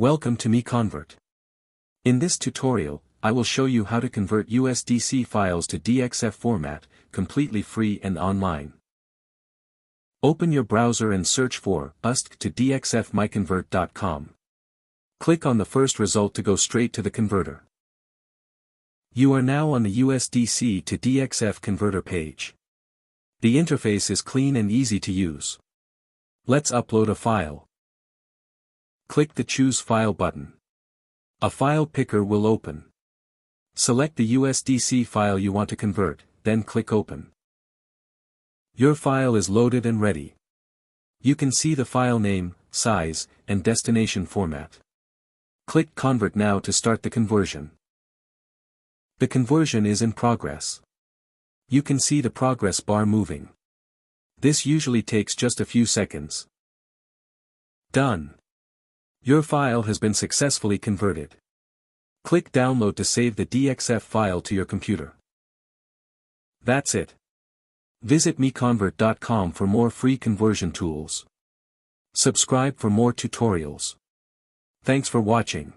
Welcome to MiConvert. In this tutorial, I will show you how to convert USDC files to DXF format, completely free and online. Open your browser and search for USDC to DXF MiConvert.com. Click on the first result to go straight to the converter. You are now on the USDC to DXF converter page. The interface is clean and easy to use. Let's upload a file. Click the Choose File button. A file picker will open. Select the USDC file you want to convert, then click Open. Your file is loaded and ready. You can see the file name, size, and destination format. Click Convert now to start the conversion. The conversion is in progress. You can see the progress bar moving. This usually takes just a few seconds. Done. Your file has been successfully converted. Click Download to save the DXF file to your computer. That's it. Visit MiConvert.com for more free conversion tools. Subscribe for more tutorials. Thanks for watching.